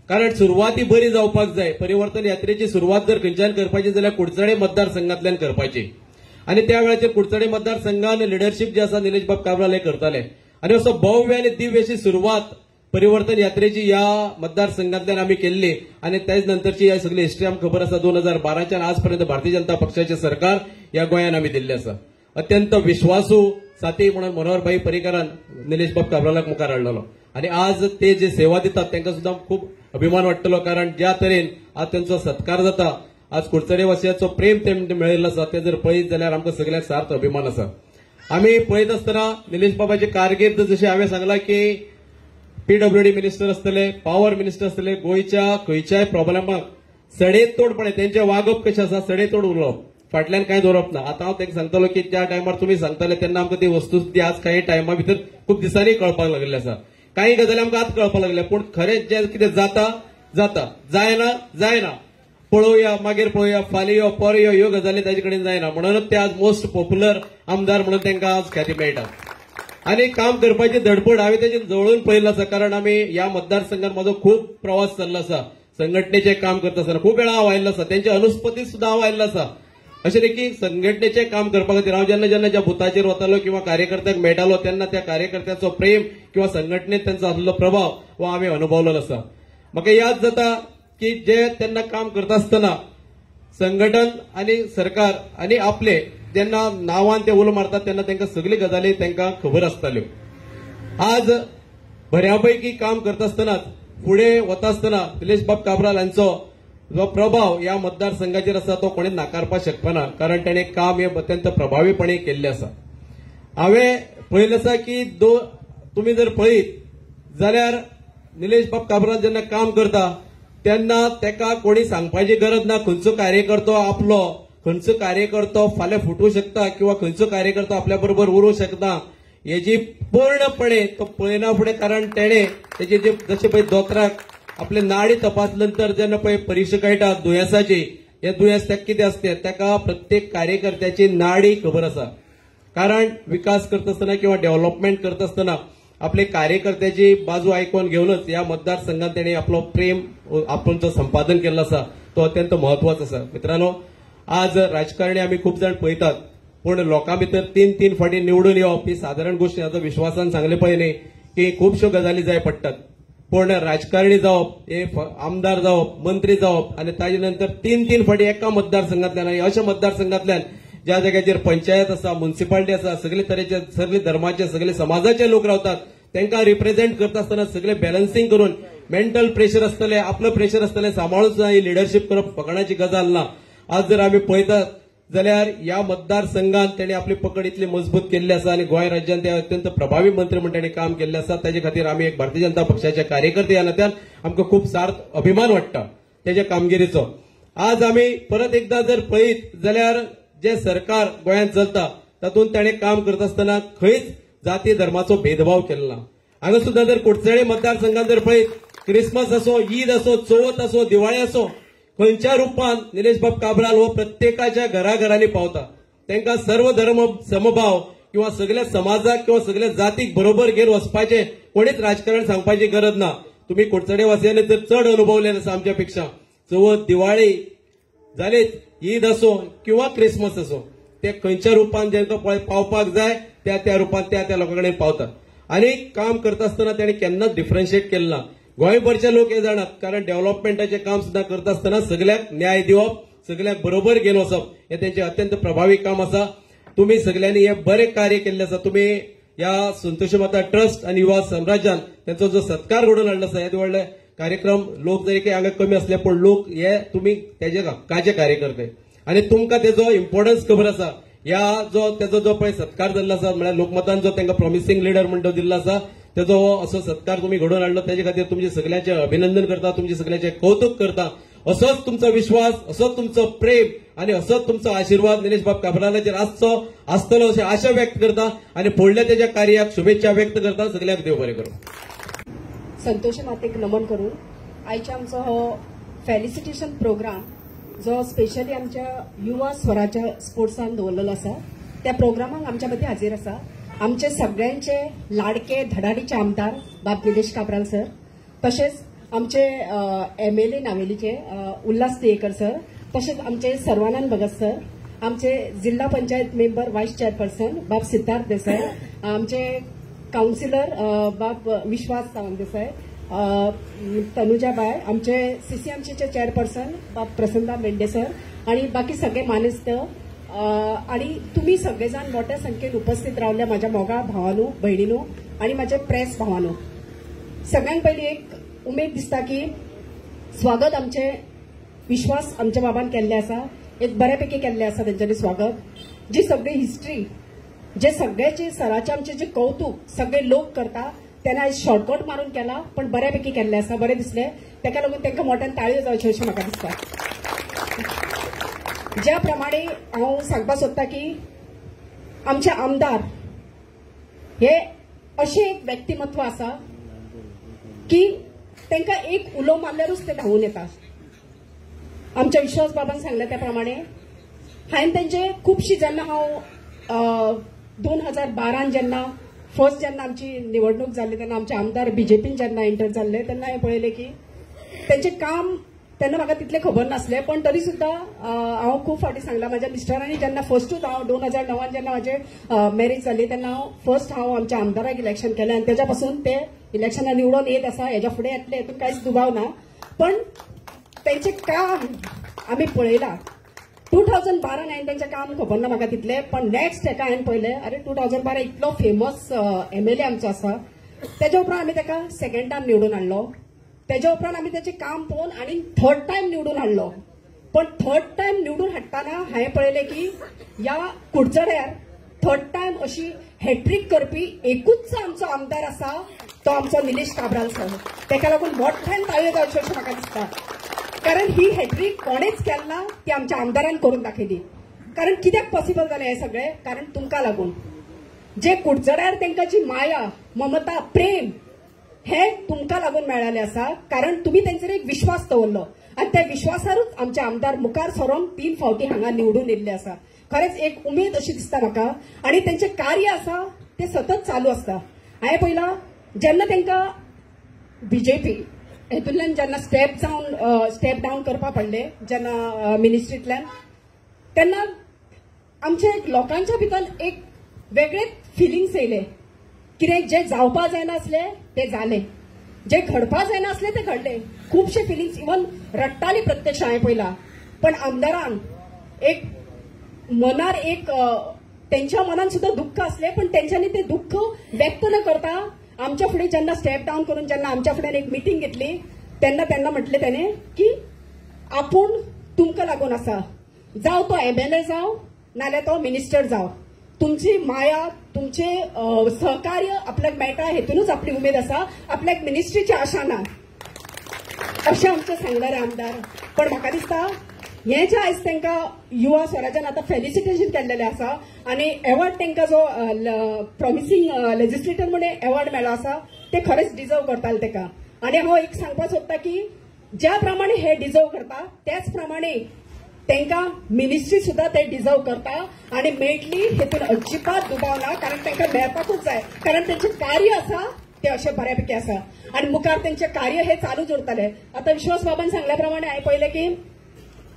कारण सुरवात ही बरी जावपाक जाय. परिवर्तन यात्रेची सुरवात जर खंयच्यान करपाची जाल्यार कुडचडे मतदारसंघातल्यान करपाची. आणि त्या वेळाचेर कुडचडे मतदारसंघान लिडरशिप जे आसा निलेश बाब काब्राल हे करताले. आणि असो भव्य आणि दिव्य अशी सुरवात परिवर्तन यात्रेची या मतदारसंघातल्यान आम्ही केल्ली. आणि त्याच नंतरची या सगळी हिस्ट्री आमकां खबर आसा. 2012च्यान आजपर्यंत भारतीय जनता पक्षाचे सरकार या गोंयान आमी दिल्ले आसा. अत्यंत विश्वासू साथी म्हणून मनोहरभाई पर्रीकारान निलेश बाब काब्रालाक मुखार हाडलेलो. आणि आज ते जे सेवा दितात तांकां सुद्दां खूप अभिमान वाटतलो, कारण ज्या तरेन आज त्यांचो सत्कार जाता, आज कुडचडे वासियाचो प्रेम तेमकां मेळिल्लो आसा ते जर पळयत जाल्यार आमकां सगळ्यांक सार्थ अभिमान आसा. आमी पळयत आसतना निलेश बाबाची कारकीर्द जशी हांवें सांगला की पीडब्ल्यूडी मिनिस्टर असतले, पॉवर मिनिस्टर असतले, गोंयच्या खंयच्याय प्रॉब्लेमाक सडेतोडपणे त्यांचे वागप कशें आसा सडेतोड उलोवप, फाटल्यान कांय दवरप ना. आतां हांव तांकां सांगतलो की ज्या टायमार तुमी सांगताले तेन्ना आमकां ती वस्तुस्थिती आज काही टायमा भितर खूप दिसांनी कळपाक लागलेली आसा. काही गजाली आमकां आतां कळपाक लागल्या, पूण खरें जें कितें जाता जाता, जायना पळोवया मागीर पळोवया, फाल्यां यो पर यो ह्यो गजाली ताजे कडेन जायना. म्हणूनच ते आज मोस्ट पॉप्युलर आमदार म्हणून तांकां आज ख्याती मेळटा. आणि काम करपाची धडपड हांवें तेजे जवळून पळयल्लो आसा, कारण आमी ह्या मतदारसंघात म्हाजो खूप प्रवास चल्लो आसा. संघटनेचे काम करता आसतना खूप वेळा हांव आयिल्लो आसा, तेंचे अनुस्पतीत सुद्दां हांव आयिल्लो आसा. अशें न्ही की संघटनेचे काम करपा खातीर हांव जेन्ना ज्या बुथाचेर वतालो किंवा कार्यकर्त्यांक मेळटालो तेन्ना त्या कार्यकर्त्यांचो प्रेम किंवा संघटनेत त्यांचो आसलेलो प्रभाव हो हांवें अनुभवलेलो आसा. म्हाका याद जाता की जे तेन्ना काम करता आसतना संघटन आणि सरकार आणि आपले जेन्ना नांवान ते उलो मारतात तेन्ना तांकां सगळी गजाली तांकां खबर आसताल्यो. आज बऱ्यापैकी काम करता आसतनाच फुडें वता आसतना निलेश बाब काब्राल हांचो जो प्रभाव या मतदारसंघाचेर आसा तो कोणी नाकारपाक शकना, कारण ताणें काम हे अत्यंत प्रभावीपणे केल्लें आसा. हांवें पळयलें आसा की तुमी जर पळयत जाल्यार निलेश बाब काब्राल जेन्ना काम करता तेन्ना ताका कोणी सांगपाची गरज ना. खंयचो कार्यकर्तो आपलो, खंयचो कार्यकर्तो फाल्यां फुटू शकता किंवा खंयचो कार्यकर्तो आपल्या बरोबर उरूं शकता हेजी पूर्णपणे तो पळयना फुडें, कारण तेणे तेजे जे जशें पळय दोतराक आपले नाडी तपासल्यानंतर जेन्ना पळय परीक्षा कळटा दुयेंसाची हे दुयेंस तेका कितें आसता तेका प्रत्येक कार्यकर्त्याची नाडी खबर आसा. कारण विकास करता आसतना किंवा डेव्हलपमेंट करता आसतना आपले कार्यकर्त्याची बाजू आयकून घेऊनच या मतदारसंघात त्यांनी आपलो प्रेम आपण जो संपादन केल्लो आसा तो अत्यंत महत्वाचो आसा. मित्रांनो, आज राजकारणी आम्ही खूप जण पळयतात, पूण लोकां भितर 3 फावटी निवडून येवप ही साधारण गोष्ट आता विश्वासान सांगले पळय न्ही की खुबश्यो गजाली जाय पडटात. पूण राजकारणी जावप हे आमदार जावप मंत्री जावप आणि ताजे नंतर 3 फावटी एका मतदारसंघातल्यान आणि अशा मतदारसंघातल्यान ज्या जाग्याचेर पंचायत आसा, म्युनिसिपालिटी आसा, सगळे तरेचे सगळे धर्माचे सगळे समाजाचे लोक रावतात, तांकां रिप्रेझेंट करता आसतना सगळे बॅलन्सिंग करून मेंटल प्रेशर आसतले, आपलं प्रेशर आसतलें सांबाळून सुद्धा ही लिडरशिप करप फकाणाची गजाल ना. आज जर आमी पळयतात जाल्यार ह्या मतदारसंघात त्यांनी आपली पकड इतली मजबूत केल्ली आसा आणि गोंय राज्यात ते अत्यंत प्रभावी मंत्री म्हणून त्यांनी काम केल्ले आसा. ताजे खातीर आमी एक भारतीय जनता पक्षाचे कार्यकर्ते ह्या नात्यान आमकां खूप सार्थ अभिमान वाटता त्याच्या कामगिरीचो. आज आमी परत एकदा जर पळयत जाल्यार जे सरकार गोंयांत चलता तातूंत ताणें काम करता आसतना खंयच जाती धर्माचो भेदभाव केलो ना. हांगा सुद्धा जर कुडचडे मतदारसंघात जर पळयत क्रिसमस असो, ईद असो, चवथ असो, दिवाळी असो, खंयच्या रुपान निलेश बाब काब्राल हो प्रत्येकाच्या घराघरांनी पावता. तांकां सर्व धर्म समभाव किंवा सगळ्या समाजाक किंवा सगळ्या जातीक बरोबर घेवन वचपाचें कोणीच राजकारण सांगपाची गरज ना. तुम्ही कुडचडे वासियांनी तर चड अनुभवलेले आसा आमच्या पेक्षा. चवथ, दिवाळी जालेच, ईद असो किंवा क्रिसमस असो, ते खंयच्या रुपान जेंका पावपाक जाय त्या रुपान त्या लोकांकडे पावतात. आणि काम करता आसतना ताणें केन्नाच डिफरन्शिएट केलें ना. गोंयभरचे लोक हे जाणात, कारण डेव्हलपमेंटाचे काम सुद्धा करता आसतना सगळ्याक न्याय दिवप, सगळ्याक बरोबर घेवन वचप हे त्यांचे अत्यंत प्रभावी काम आसा. तुम्ही सगळ्यांनी हे बरे कार्य केल्ले आसा. तुम्ही या संतोषी माता ट्रस्ट आणि युवा साम्राज्यान त्यांचा जो सत्कार घडोवन हाडलो आसा, हे व्हडले कार्यक्रम लोक जरी काही हांगा कमी असले पण लोक हे तुम्ही त्याचे हक्काचे कार्यकर्ते आणि तुमकां तेजो इम्पॉर्टन्स खबर आसा. ह्या जो तेजो जो पळय सत्कार जाल्लो आसा म्हळ्यार लोकमतान जो तांकां प्रॉमिसिंग लिडर म्हणून दिल्लो आसा तेजो असो सत्कार तुम्ही घडोवन हाडलो, त्याच्या खातीर तुमचे सगळ्यांचे अभिनंदन करता, तुमचे सगळ्यांचे कौतुक करता. असोच तुमचो विश्वास, असोच तुमचो प्रेम आणि असोच तुमचो आशीर्वाद निलेश बाब काब्रालाचेर आसतलो अशी आशा व्यक्त करता आणि फुडल्या त्याच्या कार्याक शुभेच्छा व्यक्त करता. सगळ्यांक देव बरें करूं. संतोषी मातेक नमन करून आयच्या आमचो हो फेलिसिटेशन प्रोग्राम जो स्पेशली आमच्या युवा स्वराच्या स्पोर्ट्सान दवरलेलो आसा, त्या प्रोग्रामाक आमच्या मदीं हाजीर आसा आमचे सगळ्यांचे लाडके धडाडीचे आमदार बाब निलेश काब्राल सर, तशेंच आमचे MLA नावेलीचे उल्हास तियेकर सर, तशेंच आमचे सर्वानंद भगत सर, आमचे जिल्हा पंचायत मेंबर वायस चेअरपर्सन बाब सिद्धार्थ देसाई, आमचे काउन्सिलर बाब विश्वास सावंत देसाई, तनुजाबाई, आमचे CCMCचे चेअरपर्सन बाब प्रसन्ना मेंढे सर आणि बाकी सगळे मानेस्त आणि तुम्ही सगळेजण मोठ्या संख्येन उपस्थित रावल्या माझ्या मोगा भावांनो, भयणींनो आणि माझे प्रेस भावांनो. सगळ्यांत पयलीं एक उमेद दिसता की स्वागत आमचे विश्वास आमच्या बाबान केल्ले आसा, एक बऱ्यापैकी केल्ले आसा तेंच्यांनी स्वागत. जी सगळी हिस्ट्री, जे सगळ्याचे सराचे आमचे जे कौतुक सगळे लोक करता त्यांना आज शॉर्टकट मारून केला, पण बऱ्यापैकी केल्ले आसा, बरें दिसले. ताका लागून तांकां मोठ्यान ताळयो जावच्यो अशें म्हाका दिसता. ज्या प्रमाणे हांव सांगपाक सोदता की आमचे आमदार हे अशें एक व्यक्तिमत्व आसा की तांकां एक उलो मारल्यारूच ते धांवून येता. आमच्या विश्वास बाबान सांगले त्या प्रमाणे हांवें तांचे खुबशी जेन्ना हांव 2012 जेन्ना फर्स्ट जेन्ना आमची निवडणूक जाल्ली तेन्ना आमचे आमदार BJPन जेन्ना एंटर जाल्ले तेन्ना हांवें पळयलें की तेंचें काम तेन्ना म्हाका तितलें खबर नासलें, पण तरी सुद्दां हांव खूब फावटी सांगलां. म्हाज्या मिस्टरांनी जेन्ना फर्स्टूच हांव 2009 जेन्ना म्हाजें मॅरेज जाली तेन्ना हांव आमच्या आमदाराक इलेक्शन केलें आणि तेच्या पासून ते इलेक्शनां निवडून येत आसा. हेच्या फुडें येतले हेतून कांयच दुबाव ना, पण तेंचें काम आमी पळयलां. 2012 हांवें तेंचें काम खबर ना म्हाका तितलें, पण नेक्स्ट हेका हांवें पळयलें अरे 2012 इतलो फेमस MLA आमचो आसा. तेच्या उपरांत आमी ताका सेकंड टायम निवडून हाडलो. तेच्या उपरांत आमी तेचें काम पळोवन आनी थर्ड टायम निवडून हाडलो. पण थर्ड टायम निवडून हाडटाना हांवें पळयलें की ह्या कुडचड्यार थर्ड टायम अशी हॅट्रिक करपी एकूच आमचो आमदार आसा, तो आमचो निलेश काब्राल सर. ताका लागून मोठ्यान ताळयो जावच्यो अशें म्हाका दिसता. कारण ही हॅट्रिक कोणेच केन्ना ती आमच्या आमदारान करून दाखयली. कारण कित्याक पॉसिबल जालें हें सगळें? कारण तुमकां लागून. जे कुडचड्यार तांकां जी माया, ममता, प्रेम हे तुमकां लागून मेळ्ळेलें आसा, कारण तुम्ही तेंचेर एक विश्वास दवरलो आणि त्या विश्वासारूच आमचे आमदार मुखार सरून 3 फावटी हांगा निवडून येयल्ले आसा. खरेंच एक उमेद अशी दिसता म्हाका आणि तेंचे कार्य आसा ते सतत चालू आसता. हांवें पयला जेन्ना तांकां बीजेपी हेतूंतल्यान जेन्ना स्टेप डावन करपा पडले जेन्ना मिनिस्ट्रींतल्यान, तेन्ना आमच्या लोकांच्या भितर एक वेगळेच फिलिंग्स येयले. कितें जे जावपा जायनासले ते जाले, जे घडपा जायनासले ते घडले. खुबशे फिलिंग्स इवन रडटाली प्रत्यक्ष हांवें पयला. पण आमदारान एक मनार एक त्यांच्या मनान सुद्धा दुःख असले, पण त्यांच्यानी ते दुःख व्यक्त न करता आमच्या फुडें जेन्ना स्टेप डावन करून जेन्ना आमच्या फुड्यान एक मिटींग घेतली तेन्ना म्हटले त्याने की आपूण तुमकां लागून आसा, जावं तो MLA जावं नाल्यार तो मिनिस्टर जावं, तुमची माया तुमचे सहकार्य आपल्याक मेळटा हेतूनच आपली उमेद आसा, आपल्याक मिनिस्ट्रीची आशा ना अशें आमचे सांगणारे आमदार. पण म्हाका दिसता हे जे आयज तांकां युवा स्वराज्यान आतां फेलिसिटेशन केल्लेलें आसा आनी एवॉर्ड तांकां जो प्रॉमिसिंग लेजिस्लेटर म्हणून एवॉर्ड मेळ्ळो आसा ते खरेंच डिजर्व करताले ताका. आनी हांव एक सांगपाक सोदता की ज्या प्रमाणे हे डिजर्व करता त्याच प्रमाणे तांकां मिनिस्ट्री सुद्धा ते डिजर्व करता आणि मेळटली हेतून अजिबात दुबाव ना, कारण तांकां मेळपाकूच जाय, कारण तांचें कार्य आसा ते अशें बऱ्यापैकी आसा आणि मुखार तांचें कार्य हे चालूच उरतलें. आतां विश्वास बाबान सांगल्या प्रमाणे हांवें पळयलें की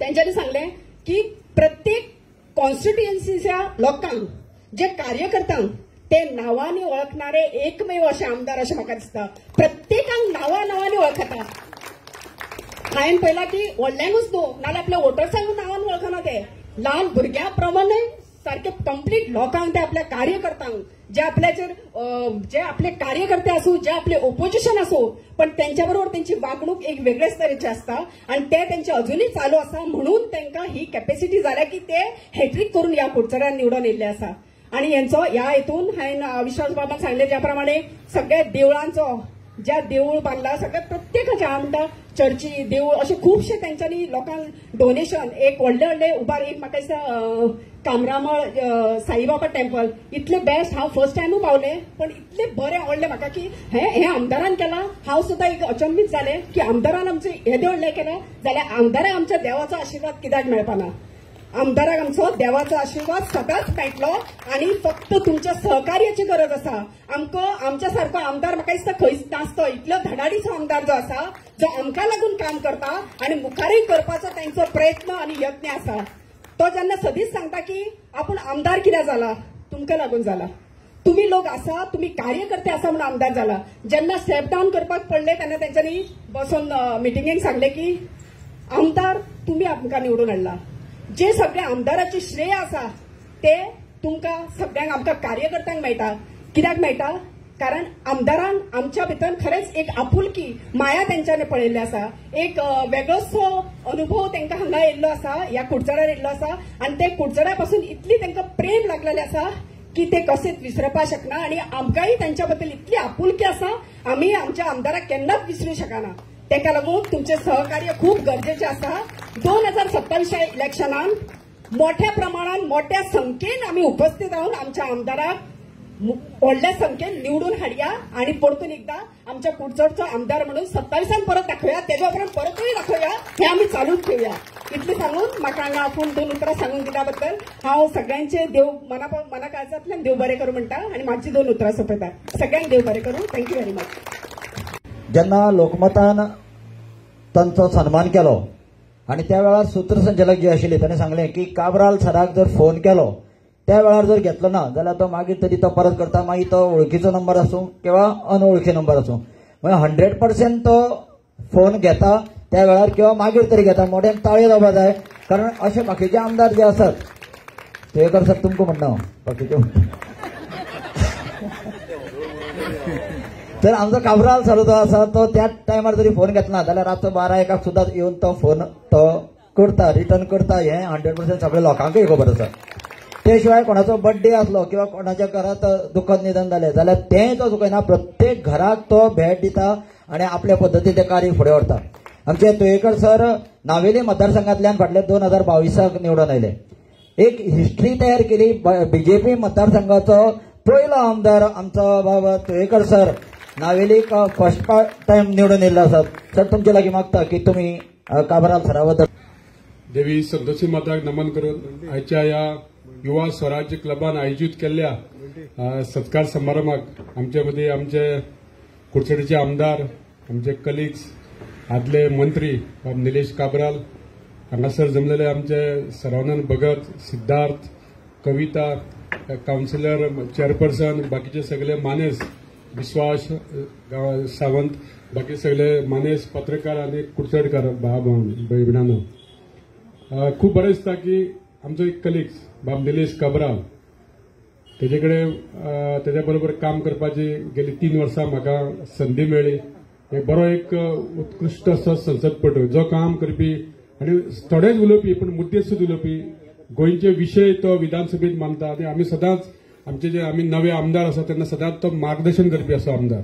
त्यांच्यानी सांगलें की प्रत्येक कॉन्स्टिट्युएन्सीच्या लोकांक जे कार्यकर्त्यांक ते नावांनी वळखणारे एकमेव असे आमदार अशें म्हाका दिसता. प्रत्येकांक नांवांनी वळखता. हांवें पळयलां की व्हडल्यांकूच न्हू नाल्यार आपल्या वोटर्सांक नांवान वळखना ते ल्हान भुरग्यां प्रमाणे सारखे कंप्लीट लोकांक ते आपल्या कार्यकर्त्यांक जे आपल्याचेर जे आपले कार्यकर्ते असो जे आपले ओपोजिशन असो पण त्यांच्या बरोबर त्यांची वागणूक एक वेगळेच तरेची असता आणि ते त्यांचे अजूनही चालू असा म्हणून त्यांना ही कॅपॅसिटी झाल्या की ते हॅट्रिक करून या कुडचड्यान निवडून येयल्ले आसा. आणि यांचो ह्या हेतून हांवें विश्वास बाबान सांगले ज्या प्रमाणे सगळ्या देवळांचो ज्या देऊळ बांदला सगळ्या प्रत्येकाचे आमदार चर्ची देऊळ असे खूपशे त्यांच्यानी लोकांक डोनेशन एक व्हडले उबार एक म्हाका दिसता कामरामळ साईबाबा टेम्पल इतले बेस्ट हांव फर्स्ट टायमूच पावले पण इतले बरे आवडले म्हाका की हे आमदारान केला. हांव सुद्दां एक अचंबीत जाले की आमदारान आमचे येदे व्हडले केले जाल्यार आमदाराक आमच्या देवाचो आशिर्वाद कित्याक मेळपाना. आमदाराक आमचो देवाचो आशिर्वाद सदांच मेळटलो आणि फक्त तुमच्या सहकार्याची गरज आसा. आमकां आमच्या सारको आमदार म्हाका दिसता खंयच नासतो इतलो धडाडीचो आमदार जो आसा जो आमकां लागून काम करता आणि मुखारय करपाचो तांचो प्रयत्न आणि यत्न आसा. तो जेन्ना सदींच सांगता की आपूण आमदार कित्याक जाला तुमकां लागून जाला. तुम्ही लोक आसा तुम्ही कार्यकर्ते आसा म्हणून आमदार जाला. जेन्ना स्टेप डावन करपाक पडले तेन्ना तेंच्यांनी बसून मिटिंगेक सांगले की आमदार तुम्ही आमकां निवडून हाडला. जे सगळे आमदाराचे श्रेय आसा ते तुमकां सगळ्यांक आमकां कार्यकर्त्यांक मेळटा. कित्याक मेळटा कारण आमदारान आमच्या भितर खरेंच एक आपुलकी माया तेंच्यांनी पळयल्ली आसा. एक वेगळोसो अनुभव तांकां हांगा येयल्लो आसा ह्या कुडचड्यार येयल्लो आसा आणि ते कुडचड्या पासून इतली तांकां प्रेम लागलेलें आसा की ते कशेंच विसरपाक शकना आणि आमकांय तांच्या बद्दल इतली आपुलकी आसा आमी आमच्या आमदाराक केन्नाच विसरूं शकना. तेका लागून तुमचे सहकार्य खूप गरजेचे आसा. 2027 इलेक्शनान मोठ्या प्रमाणात मोठ्या संख्येन आम्ही उपस्थित राहून आमच्या आमदाराक व्हडल्या संख्येन निवडून हाडया आणि परतून एकदा आमच्या कुडचडचो आमदार म्हणून 27 परत दाखवया तेच्या उपरांत परतूय दाखवया हे आम्ही चालूच ठेवया. इतले सांगून म्हाका हांगा आपूण 2 उतरां सांगून दिल्या बद्दल हांव सगळ्यांचे देव मना काळजांतल्यान देव बरें करूं म्हणटा आणि माझी 2 उतरां सोंपयता. सगळ्यांक देव बरें करूं. Thank you very much. जेन्ना लोकमतान तांचो सन्मान केलो आणि त्या वेळार सूत्रसंचालक जे आशिल्ले ताणें सांगलें की काब्राल सराक जर फोन केलो त्या वेळार जर घेतलो ना जाल्यार तो मागीर तरी तो परत करता. मागीर तो वळखीचो नंबर आसूं किंवा अनवळखी नंबर आसूं म्हणजे 100% तो फोन घेता त्या वेळार किंवा मागीर तरी घेता. मोठ्यान ताळयो जावपा जाय कारण अशे बाकीचे आमदार जे आसात ते करतात तुमकां म्हणना बाकीचे तर आमचो काब्राल सर जो आसा तो त्याच टायमार जरी फोन घेतला जाल्यार रातचो 12-1 सुद्दां येवन तो फोन तो करता रिटर्न करता. हे 100% सगळ्या लोकांकय खबर आसा. ते शिवाय कोणाचो बर्थडे आसलो किंवा कोणाच्या घरात दुखद निधन जालें जाल्यार तेंय तो चुकयना. प्रत्येक घराक तो भेट दिता आणि आपल्या पद्दतीन ते कार्य फुडें व्हरता. आमचे तुयेकर सर नावेली मतदारसंघांतल्यान फाटल्या 2022 निवडून आयले. एक हिस्ट्री तयार केली. बीजेपी मतदारसंघाचो पयलो आमदार आमचो बाबा तुयेकर सर नावेलीक फर्स्ट टाइम निवडून येयल्ले आसात सर तुमचे लागीं मागता की तुमी काबराल सरा बद्दल देवी संतोषी माताक नमन करून आयच्या ह्या युवा स्वराज्य क्लबान आयोजित केल्ल्या सत्कार समारंभाक आमचे मदीं आमचे कुडचडेचे आमदार आमचे कलिग्स आदले मंत्री निलेश काब्राल हांगासर जमलेले आमचे सर्वानंद भगत सिद्धार्थ कविता काउन्सिलर चेअरपर्सन बाकीचे सगळे मानेस विश्वास सावंत बाकी सगळे मानेस पत्रकार आणि कुडचडकार भयणांनो खूप बरें दिसता की आमचो एक कलिग्स बाब निलेश काब्राल तेजे बरोबर काम करपाची गेली 3 वर्सां म्हाका संदी मेळ्ळी एक बरो एक उत्कृष्ट असो संसदपटू जो काम करपी आनी थोडेच उलोवपी पण मुद्देसूद उलोवपी गोंयचे विशय तो विधानसभेत मांडटा आनी आमी सदांच आमचे जे आमी नवे आमदार आसा तेन्ना सदांच तो मार्गदर्शन करपी असो आमदार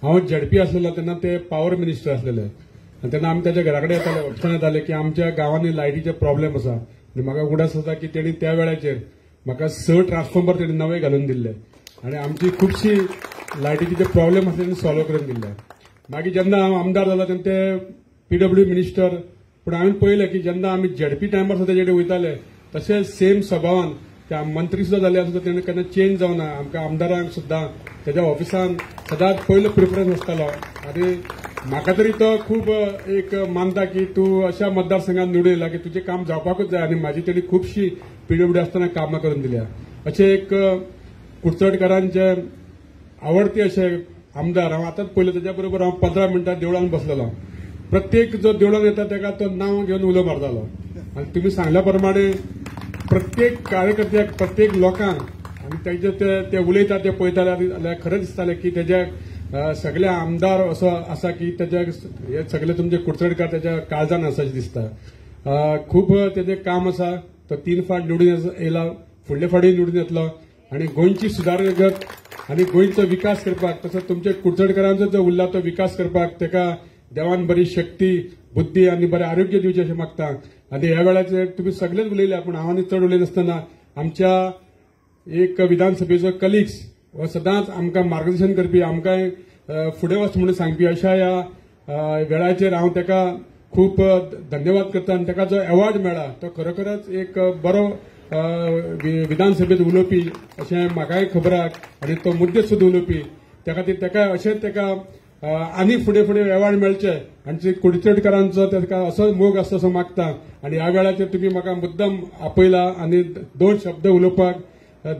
हांव झेडपी आसलेलो तेन्ना ते पॉवर मिनिस्टर आसलेले आनी तेन्ना आमी ताच्या घरा कडेन येताले वचताना येताले की आमच्या गांवांनी लायटीचे प्रॉब्लेम आसा आनी म्हाका उगडास आसा की तेणी त्या वेळाचेर म्हाका 6 ट्रान्सफॉर्मर तेणी नवे घालून दिल्ले आनी आमची खुबशी लायटीचे जे प्रॉब्लेम आसा तेणी सॉल्व करून दिल्ले मागीर जेन्ना हांव आमदार जालो तेन्ना ते PW मिनिस्टर पूण हांवें पळयलें की जेन्ना आमी झेडपी टायमार सुद्दां तेजे वयताले तशेंच सेम स्वभावान त्या मंत्री सुद्दां जाले सुद्दां तेणे केन्ना चेंज जावना आमकां आमदारांक सुद्दां तेज्या ऑफिसान सदांच पयलो प्रिफरन्स आसतालो आनी म्हाका तरी तो खूब एक मानता की तूं अशा मतदारसंघात निवडून येयला की तुजें काम जावपाकूच जाय आनी म्हाजी तेणी खुबशी PW आसतना कामां करून दिल्या अशें एक कुडचडकारांचे आवडते अशे आमदार हांव आतांच पयलें तेज्या बरोबर हांव 15 मिनटां देवळान बसलेलो प्रत्येक जो देवळान येता ताका तो नांव घेवन उलो मारतालो आनी तुमी सांगल्या प्रमाणे प्रत्येक कार्यकर्त्याक प्रत्येक लोकांक आनी तेजे ते उलयता ते पळयताले जाल्यार खरें दिसतालें की तेज्या सगळे आमदार असो आसा की तेज्या हे सगळे तुमचे कुडचडकार तेज्या काळजान आसा अशें दिसता खूब तेजें काम आसा तो 3 फावट निवडून येयला फुडले फावटी निवडून येतलो आनी गोंयची सुदारगत आनी गोंयचो विकास करपाक तसोच तुमच्या कुडचडकारांचो जो उरला तो विकास करपाक ताका देवान बरी शक्ती बुद्धी आनी बरें आरोग्य दिवचें अशें मागता आनी ह्या वेळाचेर तुमी सगळेच उलयल्या पूण हांव आनी चड उलयनासतना आमच्या एक विधानसभेचो कलिग्स हो सदांच आमकां मार्गदर्शन करपी आमकां फुडें वच म्हणून सांगपी अशा ह्या वेळाचेर हांव ताका खूब धन्यवाद करता आनी ताका जो अवॉर्ड मेळ्ळा तो खरोखरच एक बरो विधानसभेत उलोवपी अशें म्हाकाय खबर आहा आनी तो मुद्दे सुद्दां उलोवपी त्या खातीर ताका अशेंच ताका आनी फुडें फुडें अवॉर्ड मेळचे आनी कुडचडकारांचो ताका असो मोग आसता असो मागता आनी ह्या वेळाचेर तुमी म्हाका मुद्दम आपयला आनी 2 शब्द उलोवपाक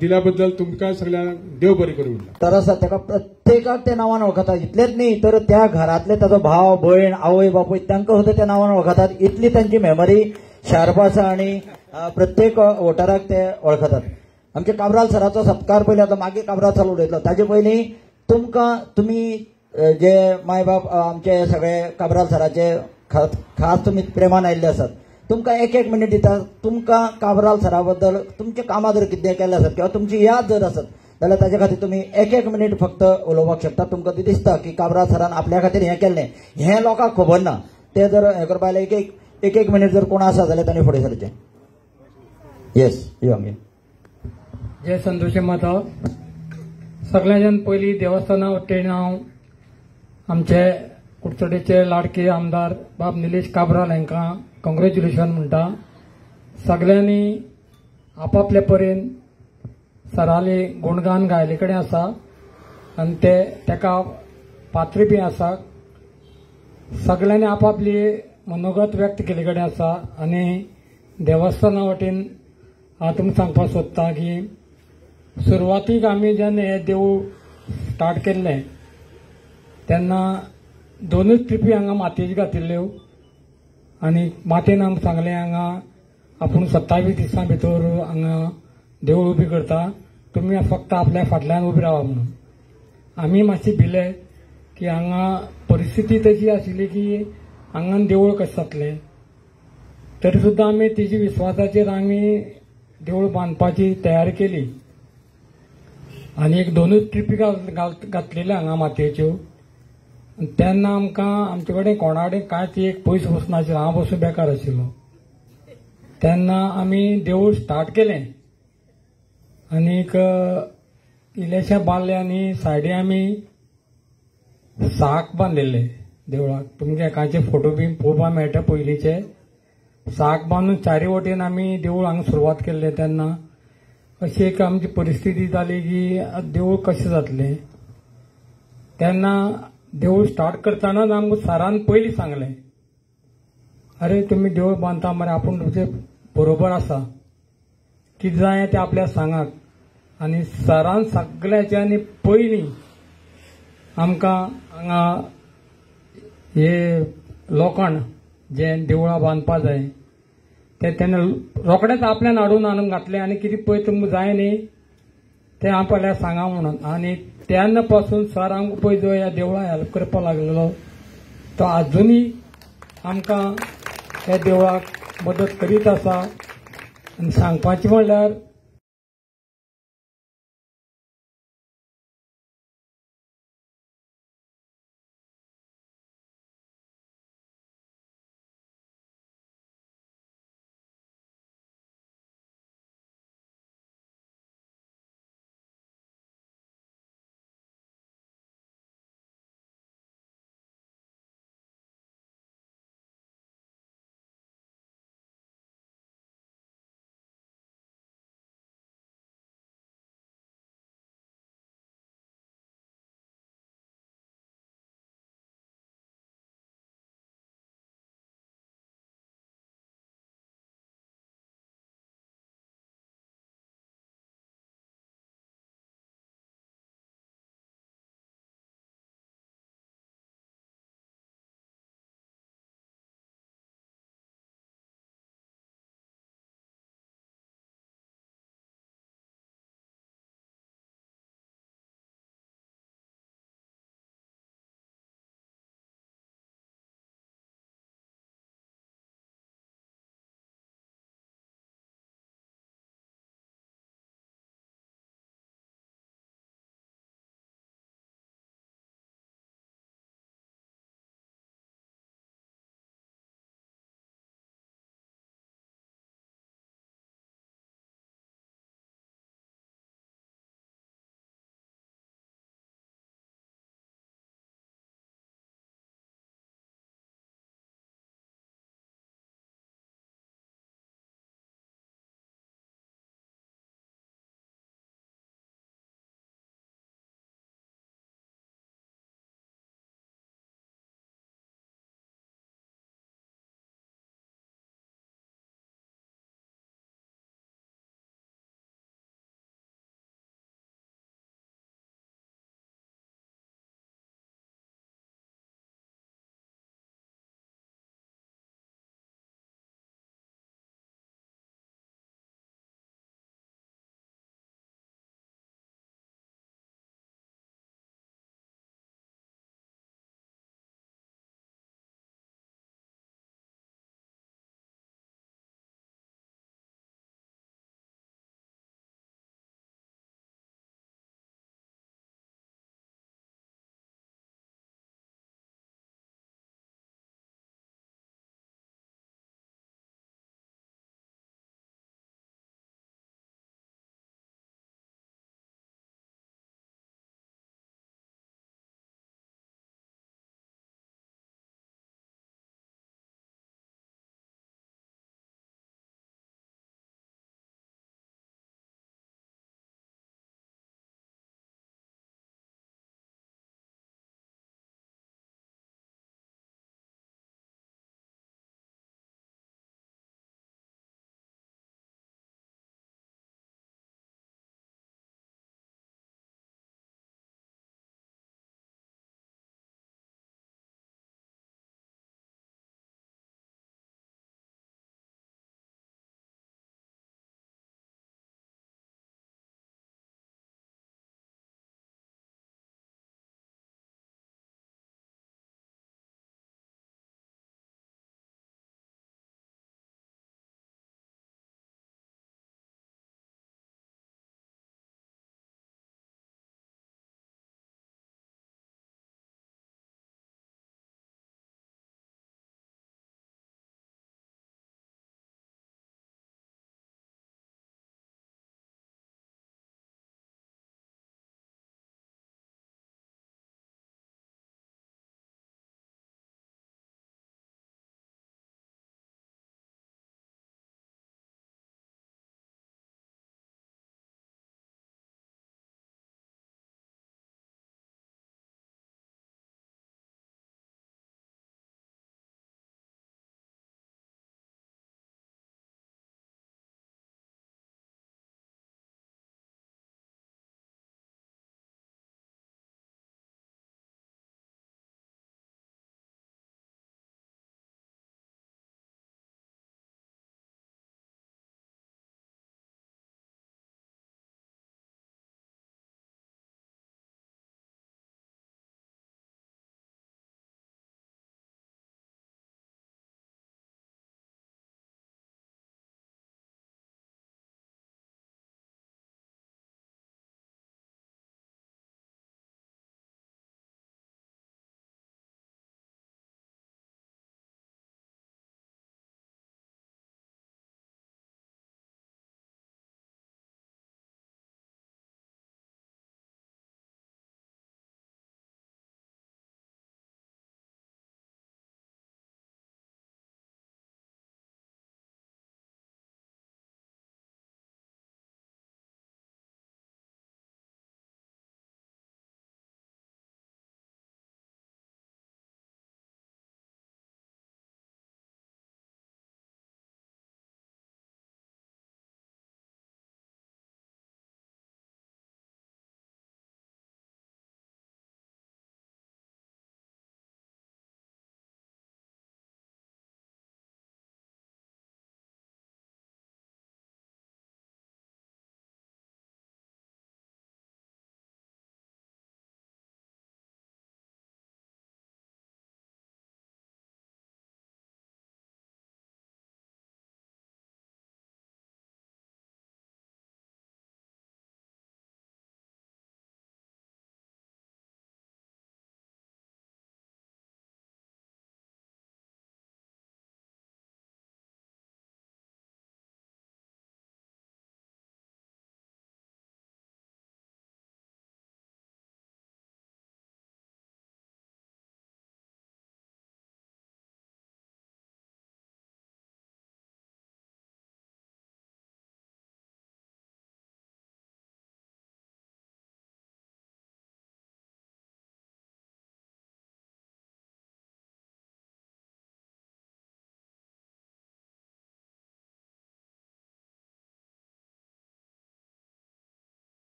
दिल्या बद्दल तुमकां सगळ्यांक देव बरें करूं तर आसा ताका प्रत्येकाक ते नांवान वळखता इतलेंच न्ही तर त्या घरांतले ताचो भाव भयण आवय बापूय तांकां सुद्दां त्या नांवान वळखतात इतली तांची मेमरी शार्प आसा आनी प्रत्येक वोटराक ते वळखतात आमचे काब्राल सराचो सत्कार पयलीं आतां मागीर काब्राल सर उलयतलो ताजे पयलीं तुमी जे माय बाप आमचे सगळे काब्राल सराचे खास तुमी प्रेमान आयिल्ले आसात तुमकां एक मिनीट दिता तुमकां काब्राल सरा बद्दल तुमचे कामां जर कितें केल्ले आसत किंवा तुमची याद जर आसत जाल्यार ताचे खातीर तुमी एक मिनीट फक्त उलोवपाक शकता तुमकां ती दिसता की काब्राल सरान आपल्या खातीर हें केल्लें हें लोकांक खबर ना ते जर हें करपा जाल्यार एक मिनीट जर कोण आसा जाल्यार तांणी फुडें सरचें येस यो आमगे जय संतोशी माता सगळ्यांच्यान पयलीं देवस्थाना वटेन हांव आमचे कुडचडेचे लाडके आमदार बाब निलेश काब्राल हांकां कॉंग्रॅच्युलेशन म्हणटा सगळ्यांनी आपापले परेन सराले गुणगान गायले कडेन आसा आनी ते ताका पात्र बी आसा सगळ्यांनी आपापली मनोगत व्यक्त केले कडेन आसा आनी देवस्थाना वटेन हांव तुमकां सांगपाक सोदतां की सुरवातीक आमी जेन्ना हें देवूळ स्टार्ट केल्लें तेन्ना 2च ट्रिपी हांगा मातयेच्यो घातिल्ल्यो आनी मातयेन आमकां सांगलें हांगा आपूण 27 दिसां भितर हांगा देवूळ उबी करता तुमी फक्त आपल्या फाटल्यान उबी रावा म्हणून आमी मातशें भिले की हांगा परिस्थिती तशी आशिल्ली की हांगा देवूळ कशें जातलें तरी सुद्दां आमी तेजी विश्वासाचेर आमी देवूळ बांदपाची तयारी केली आनी एक 2च ट्रिपी घातलेल्यो हांगा मातयेच्यो तेन्ना आमकां आमचे कडेन कोणा कडेन कांयच एक पयसो वचनाशिल्लो हांव बसून बेकार आशिल्लो तेन्ना आमी देवूळ स्टार्ट केलें आनीक इल्लेशें बांदलें आनी सायडीन आमी साक बांदिल्ले देवळाक. तुमचे एकाचे फोटो बी पळोवपाक मेळटा पयलींचे. साक बांदून चारी वटेन आमी देवूळ हांगा सुरवात केल्ले तेन्ना अशी एक आमची परिस्थिती जाली की देवूळ कशें जातलें. तेन्ना देवूळ स्टार्ट करतानाच आमकां सरान पयलीं सांगलें, अरे तुमी देवूळ बांदता मरे, आपूण तुमचे बरोबर आसा, कितें जाय तें आपल्याक सांगात. आनी सरान सगळ्याच्यांनी पयलीं आमकां हांगा हे लोकांक जे देवळां बांदपा जाय ते तेन्ना रोखडेंच आपल्यान हाडून घातलें आनी कितें पळय तुमकां जाय न्ही तें आपल्याक सांगा म्हणून. आनी तेन्ना पासून सर आमकां पळय जो ह्या देवळाक हेल्प करपाक लागलेलो तो आजुनूय आमकां ह्या देवळाक मदत करीत आसा. आनी सांगपाचें म्हणल्यार